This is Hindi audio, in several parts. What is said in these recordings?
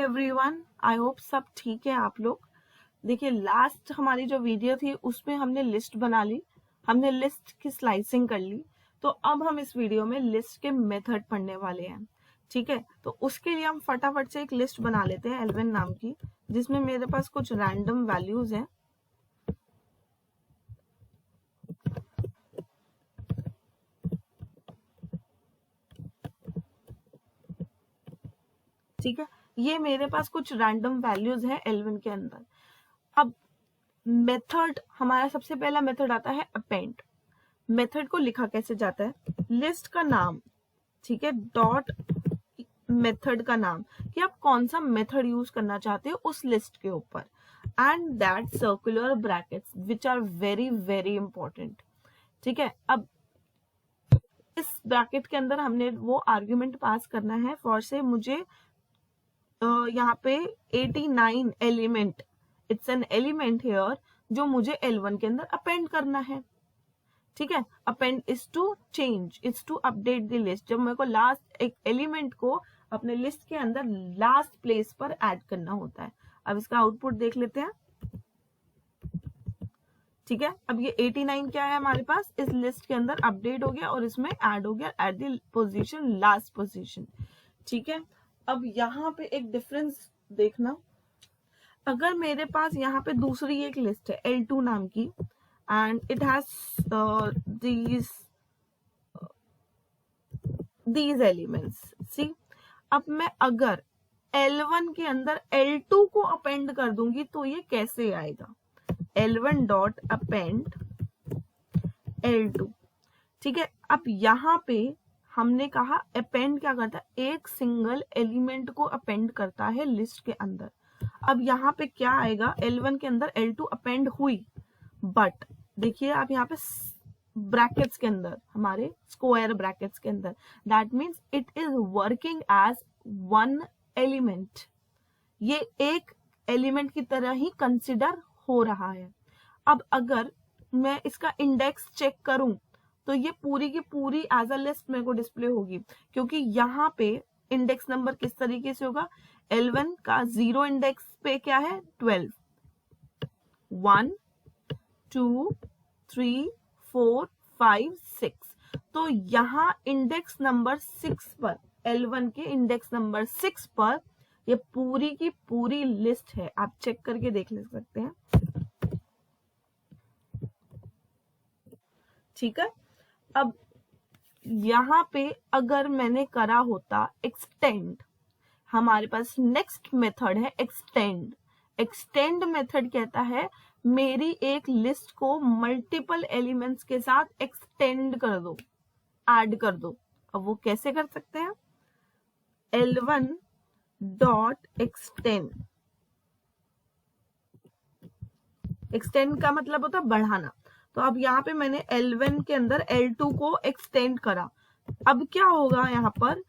एवरीवन, आई होप सब ठीक है आप लोग। देखिए लास्ट हमारी जो वीडियो थी उसमें हमने लिस्ट बना ली, हमने लिस्ट की स्लाइसिंग कर ली। तो अब हम इस वीडियो में लिस्ट के मेथड पढ़ने वाले हैं। ठीक है, तो उसके लिए हम फटाफट से एक लिस्ट बना लेते हैं L1 नाम की, जिसमें मेरे पास कुछ रैंडम वैल्यूज हैं। ठीक है, ये मेरे पास कुछ रैंडम वैल्यूज है L1 के अंदर। अब मेथड, हमारा सबसे पहला मेथड आता है अपेंड। मेथड को लिखा कैसे जाता है, लिस्ट का नाम, ठीक है, डॉट मेथड का नाम कि आप कौन सा मेथड यूज करना चाहते हो उस लिस्ट के ऊपर, and that circular brackets which are very very important. ठीक है, अब इस ब्रैकेट के अंदर हमने वो आर्ग्यूमेंट पास करना है। फॉर से मुझे यहाँ पे 89 element, it's an element here, जो मुझे L1 के अंदर अपेंड करना है। ठीक है, append is to change, is to update the list. जब मेरे को लास्ट एक एलिमेंट को अपने लिस्ट के अंदर लास्ट प्लेस पर ऐड करना होता है। अब इसका आउटपुट देख लेते हैं। ठीक है, अब ये 89 क्या है हमारे पास, इस लिस्ट के अंदर अपडेट हो गया और इसमें ऐड हो गया at the position, last position. ठीक है, अब यहाँ पे एक डिफरेंस देखना, अगर मेरे पास यहाँ पे दूसरी एक लिस्ट है L2 नाम की, and it has these elements. See, अब मैं अगर L1 के अंदर L2 को अपेंड कर दूंगी तो ये कैसे आएगा, L1 डॉट अपेंड L2। ठीक है, अब यहाँ पे हमने कहा अपेंड क्या करता है, एक सिंगल एलिमेंट को अपेंड करता है लिस्ट के अंदर। अब यहाँ पे क्या आएगा, L1 के अंदर L2 अपेंड हुई, बट देखिए आप यहाँ पे ब्रैकेट्स के अंदर, हमारे स्क्वायर ब्रैकेट्स के अंदर, that means it is working as one element. ये एक एलिमेंट की तरह ही कंसिडर हो रहा है। अब अगर मैं इसका इंडेक्स चेक करूं तो ये पूरी की पूरी एज अ लिस्ट मेरे को डिस्प्ले होगी, क्योंकि यहाँ पे इंडेक्स नंबर किस तरीके से होगा, L1 का 0 इंडेक्स पे क्या है, 12, 1 2 3 4 5 6। तो यहाँ इंडेक्स नंबर 6 पर, L1 के इंडेक्स नंबर 6 पर ये पूरी की पूरी लिस्ट है। आप चेक करके देख ले सकते हैं। ठीक है, अब यहाँ पे अगर मैंने करा होता एक्सटेंड, हमारे पास नेक्स्ट मेथड है एक्सटेंड। एक्सटेंड मेथड कहता है मेरी एक लिस्ट को मल्टीपल एलिमेंट्स के साथ एक्सटेंड कर दो, ऐड कर दो। अब वो कैसे कर सकते हैं, L1 डॉट एक्सटेंड, एक्सटेंड का मतलब होता है बढ़ाना। तो अब यहाँ पे मैंने L1 के अंदर L2 को एक्सटेंड करा। अब क्या होगा, यहाँ पर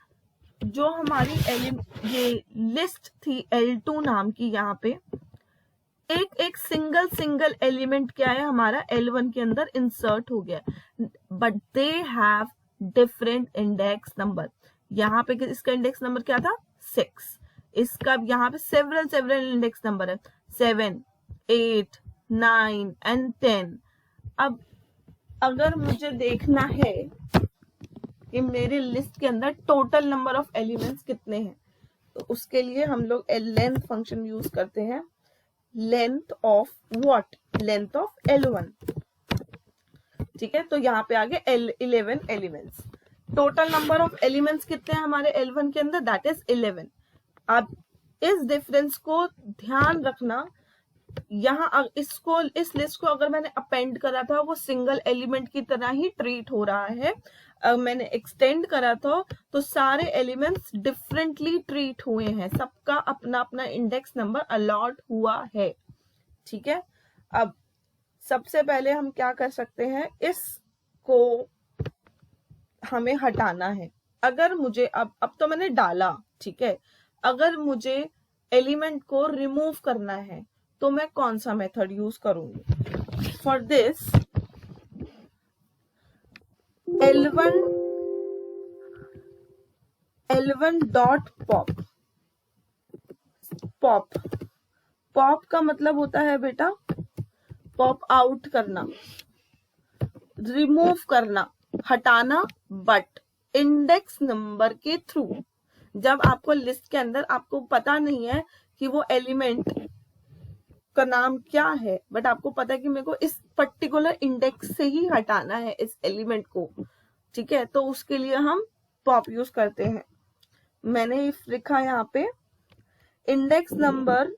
जो हमारी ये लिस्ट थी L2 नाम की, यहाँ पे एक एक सिंगल एलिमेंट क्या है हमारा L1 के अंदर इंसर्ट हो गया, but they have different index number. यहाँ पे इसका इंडेक्स नंबर क्या था, 6। इसका यहाँ पे सेवरल इंडेक्स नंबर है, 7 8 9 एंड 10। अब अगर मुझे देखना है कि मेरे लिस्ट के अंदर टोटल नंबर ऑफ एलिमेंट्स कितने हैं, तो उसके लिए हम लोग लेंथ फंक्शन यूज करते हैं। Length of what, length of L1। ठीक है, तो यहाँ पे आ गए 11 elements. Total number of elements कितने हैं हमारे L1 के अंदर, दैट इज 11। अब इस डिफरेंस को ध्यान रखना, यहाँ इसको, इस लिस्ट को अगर मैंने अपेंड करा था वो सिंगल एलिमेंट की तरह ही ट्रीट हो रहा है। मैंने एक्सटेंड करा था तो सारे एलिमेंट्स डिफरेंटली ट्रीट हुए हैं, सबका अपना अपना इंडेक्स नंबर अलॉट हुआ है। ठीक है, अब सबसे पहले हम क्या कर सकते हैं, इसको हमें हटाना है। अगर मुझे अब तो मैंने डाला, ठीक है, अगर मुझे एलिमेंट को रिमूव करना है तो मैं कौन सा मेथड यूज करूंगी, for this L1 dot pop. Pop. Pop का मतलब होता है बेटा पॉप आउट करना, रिमूव करना, हटाना, बट इंडेक्स नंबर के थ्रू। जब आपको लिस्ट के अंदर आपको पता नहीं है कि वो एलिमेंट का नाम क्या है, बट आपको पता है कि मेरे को इस पर्टिकुलर इंडेक्स से ही हटाना है इस एलिमेंट को, ठीक है, तो उसके लिए हम पॉप यूज करते हैं। मैंने लिखा यहाँ पे इंडेक्स नंबर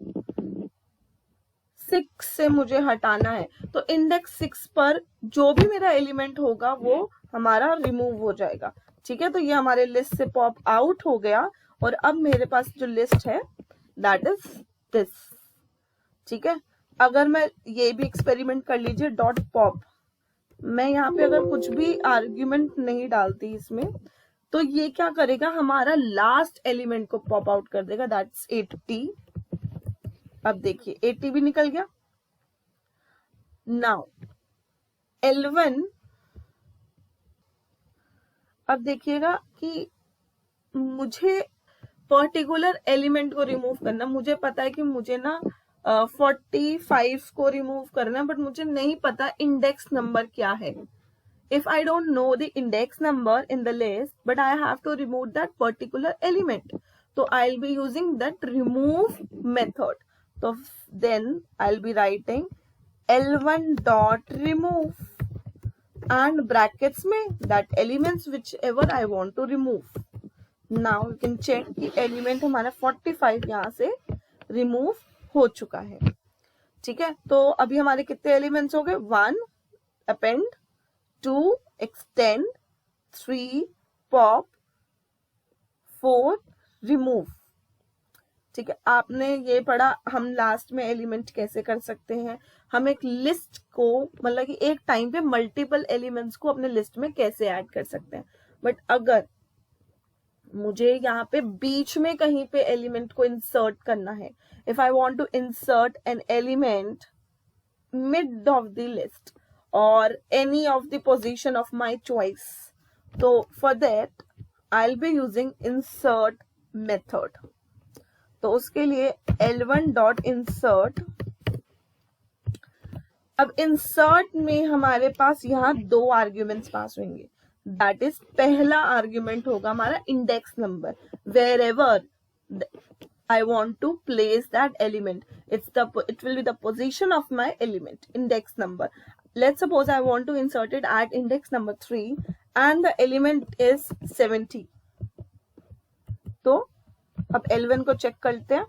6 से मुझे हटाना है, तो इंडेक्स 6 पर जो भी मेरा एलिमेंट होगा वो हमारा रिमूव हो जाएगा, ठीक है। तो ये हमारे लिस्ट से पॉप आउट हो गया और अब मेरे पास जो लिस्ट है दैट इज दिस, ठीक है। अगर मैं ये भी एक्सपेरिमेंट कर लीजिए डॉट पॉप, मैं यहाँ पे अगर कुछ भी आर्ग्यूमेंट नहीं डालती इसमें, तो ये क्या करेगा, हमारा लास्ट एलिमेंट को पॉप आउट कर देगा, दैट्स 80। अब देखिए 80 भी निकल गया। नाउ L1, अब देखिएगा कि मुझे पर्टिकुलर एलिमेंट को रिमूव करना, मुझे पता है कि मुझे ना 45 को रिमूव करना है, बट मुझे नहीं पता इंडेक्स नंबर क्या है। If I don't know the index number in the list, but I have to remove that particular element, so I'll be using that remove method. So then I'll be writing L1 dot remove and brackets में that elements whichever I want to remove. Now you can check कि element हमारा 45 यहाँ से remove हो चुका है, ठीक है। तो अभी हमारे कितने elements हो गए, 1 append, 2 extend, 3 pop, 4 remove, ठीक है। आपने ये पढ़ा हम लास्ट में एलिमेंट कैसे कर सकते हैं, हम एक लिस्ट को मतलब कि एक टाइम पे मल्टीपल एलिमेंट्स को अपने लिस्ट में कैसे ऐड कर सकते हैं। बट अगर मुझे यहाँ पे बीच में कहीं पे एलिमेंट को इंसर्ट करना है, if I want to insert an element mid of the list or any of the position of my choice, so for that I'll be using insert method। तो उसके लिए L1 dot insert। अब insert में हमारे पास यहाँ 2 आर्ग्यूमेंट्स पास होंगे, दैट इज पहला आर्ग्यूमेंट होगा हमारा index number, wherever I want to place that element, it will be the position of my element, index number। Let's suppose I want to insert it at index number 3 and the element is 70। तो अब L1 को चेक करते हैं,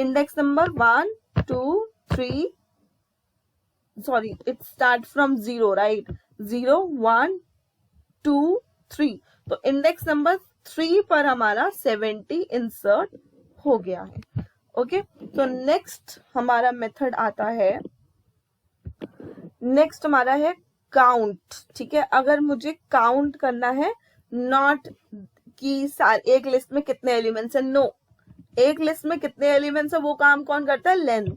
index number 1 2 3, sorry it starts from 0, right, 0 1 2 3, तो इंडेक्स नंबर 3 पर हमारा 70 इंसर्ट हो गया है, ओके। तो नेक्स्ट हमारा मेथड आता है, नेक्स्ट हमारा है काउंट, ठीक है। अगर मुझे काउंट करना है, नॉट कि एक लिस्ट में कितने एलिमेंट्स है, नो, एक लिस्ट में कितने एलिमेंट्स है वो काम कौन करता है, लेंथ,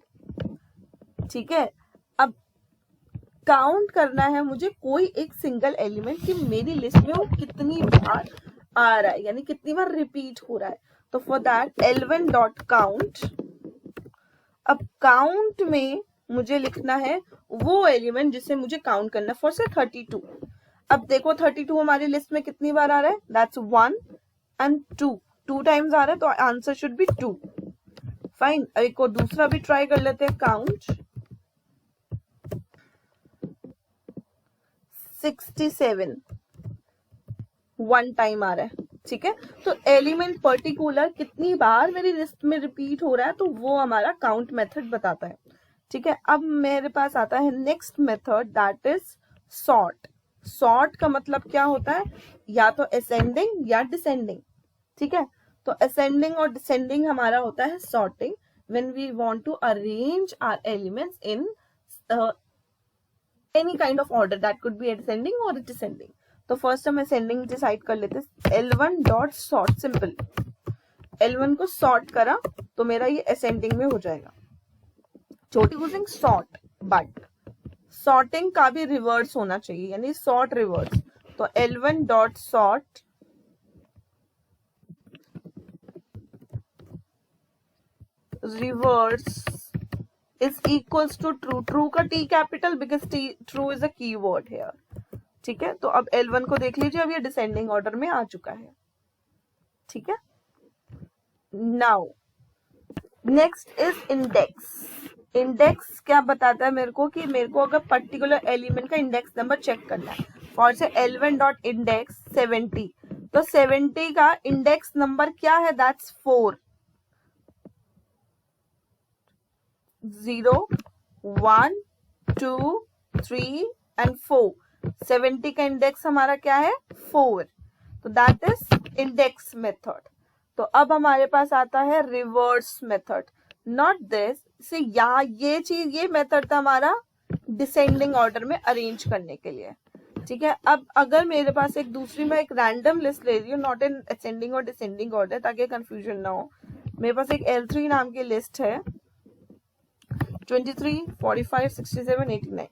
ठीक है। अब काउंट करना है मुझे कोई एक सिंगल एलिमेंट कि मेरी लिस्ट में वो कितनी बार आ रहा है, यानी कितनी बार रिपीट हो रहा है। तो for that L1 dot count. अब काउंट में मुझे लिखना है वो एलिमेंट जिसे मुझे काउंट करना है, फॉर से 32। अब देखो 32 हमारी लिस्ट में कितनी बार आ रहा है, दैट्स 1 एंड 2 टाइम्स आ रहा है, तो आंसर शुड बी 2। फाइन, एक और दूसरा भी ट्राई कर लेते हैं, काउंट 67 1 टाइम आ रहा है, ठीक है। तो एलिमेंट पर्टिकुलर कितनी बार मेरी लिस्ट में रिपीट हो रहा है, तो वो हमारा काउंट मेथड बताता है, ठीक है। अब मेरे पास आता है next method, that is sort. Sort का मतलब क्या होता है, या तो असेंडिंग या डिसेंडिंग, ठीक है। तो असेंडिंग और डिसेंडिंग हमारा होता है sorting, when we want to arrange our elements in any kind of order, that could be ascending और डिसेंडिंग। तो फर्स्ट हम असेंडिंग डिसाइड कर लेते हैं, L1 dot sort, simple L1 को सॉर्ट करा तो मेरा ये असेंडिंग में हो जाएगा, छोटी यूजिंग सॉर्ट, बट सॉर्टिंग का भी रिवर्स होना चाहिए, यानी सॉर्ट रिवर्स। तो L1 dot sort reverse is equals to true, true का T capital because true is a keyword here, ठीक है। तो अब L1 को देख लीजिए, अब ये डिसेंडिंग ऑर्डर में आ चुका है, ठीक है। Now next is index. Index क्या बताता है मेरे को कि मेरे को अगर पर्टिकुलर एलिमेंट का इंडेक्स नंबर चेक करना है, फॉर से L1 डॉट इंडेक्स 70, तो 70 का इंडेक्स नंबर क्या है, दैट्स 4, 0 1 2 3 एंड 4। 70 का इंडेक्स हमारा क्या है, 4, तो दैट इज इंडेक्स मेथड। तो अब हमारे पास आता है रिवर्स मेथड, नॉट दिस। से यहाँ ये चीज, ये मेथड था हमारा डिसेंडिंग ऑर्डर में अरेंज करने के लिए, ठीक है। अब अगर मेरे पास एक दूसरी, मैं एक रैंडम लिस्ट ले रही हूँ, नॉट इन असेंडिंग और डिसेंडिंग ऑर्डर, ताकि कंफ्यूजन ना हो। मेरे पास एक L3 नाम की लिस्ट है, 23 45 67 89,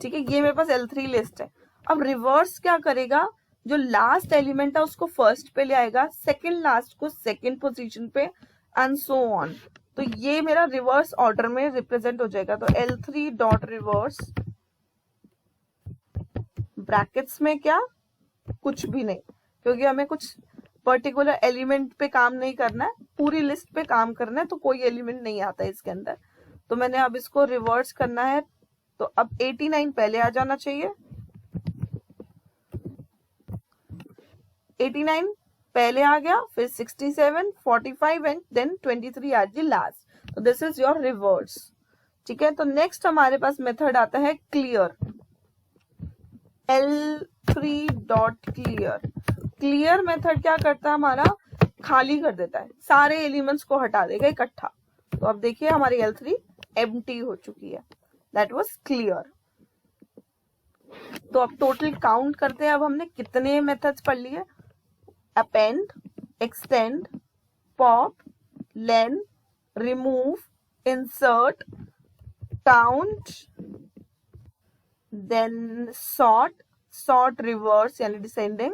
ठीक है। ये मेरे पास L3 लिस्ट है। अब रिवर्स क्या करेगा, जो लास्ट एलिमेंट है उसको फर्स्ट पे ले आएगा, सेकंड लास्ट को सेकंड पोजीशन पे, एंड सो ऑन। तो ये मेरा रिवर्स ऑर्डर में रिप्रेजेंट हो जाएगा। तो L3 डॉट रिवर्स ब्रैकेट्स में क्या, कुछ भी नहीं, क्योंकि हमें कुछ पर्टिकुलर एलिमेंट पे काम नहीं करना है, पूरी लिस्ट पे काम करना है, तो कोई एलिमेंट नहीं आता है इसके अंदर। तो मैंने अब इसको रिवर्स करना है, तो अब 89 पहले आ जाना चाहिए, 89 पहले आ गया, फिर 67 45 and then 23 at the last. तो दिस इज योर रिवर्स, ठीक है। तो नेक्स्ट हमारे पास मेथड आता है clear, L3 dot clear. Clear method क्या करता है, हमारा खाली कर देता है, सारे एलिमेंट्स को हटा देगा इकट्ठा। तो अब देखिए हमारी L3 एम्प्टी हो चुकी है, दैट वाज क्लियर। तो अब टोटल काउंट करते हैं, अब हमने कितने मेथड्स पढ़ लिए, append, extend, pop, len, remove, insert, count, then sort, sort reverse यानी डिसेंडिंग,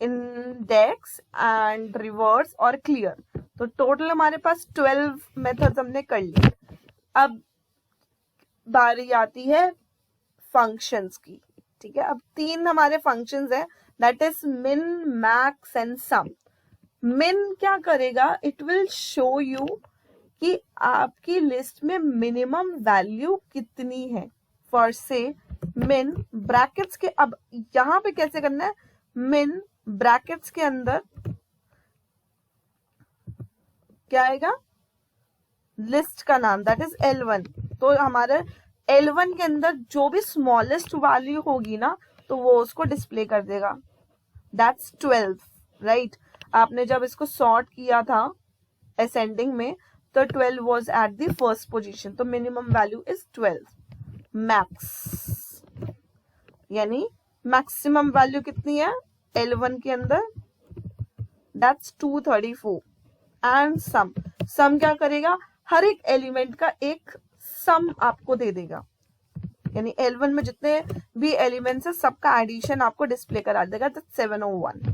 इंडेक्स एंड रिवर्स और क्लियर। तो टोटल हमारे पास 12 मेथड्स हमने कर लिए। अब बारी आती है फंक्शंस की, ठीक है। अब 3 हमारे फंक्शंस है, दैट इज मिन, मैक्स एंड सम। मिन क्या करेगा, इट विल शो यू कि आपकी लिस्ट में मिनिमम वैल्यू कितनी है। फॉर से मिन ब्रैकेट्स के, अब यहां पे कैसे करना है, मिन ब्रैकेट्स के अंदर क्या आएगा, लिस्ट का नाम, दैट इज L1। तो हमारे L1 के अंदर जो भी स्मॉलेस्ट वैल्यू होगी ना, तो वो उसको डिस्प्ले कर देगा, दैट्स 12, राइट। आपने जब इसको सॉर्ट किया था असेंडिंग में, तो 12 was at the first position, तो मिनिमम वैल्यू इज 12। मैक्स यानी मैक्सिमम वैल्यू कितनी है L1 के अंदर, दैट्स 234। एंड सम, सम क्या करेगा, हर एक एलिमेंट का एक सम आपको दे देगा, यानी L1 में जितने भी एलिमेंट्स है सबका एडिशन आपको डिस्प्ले करा देगा, तो 701,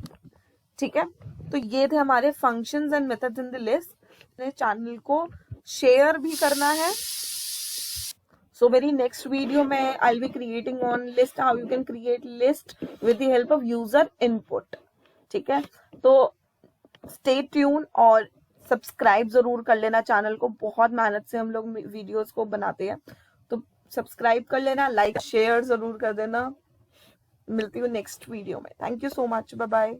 ठीक है। तो ये थे हमारे functions and methods in the list. अपने चैनल को शेयर भी करना है। So very next video में I'll be creating on list, how you can create list with the help of user input, ठीक है। तो stay tuned और सब्सक्राइब जरूर कर लेना चैनल को, बहुत मेहनत से हम लोग वीडियोस को बनाते हैं, तो सब्सक्राइब कर लेना, लाइक शेयर जरूर कर देना। मिलती हूँ नेक्स्ट वीडियो में, thank you so much, bye bye.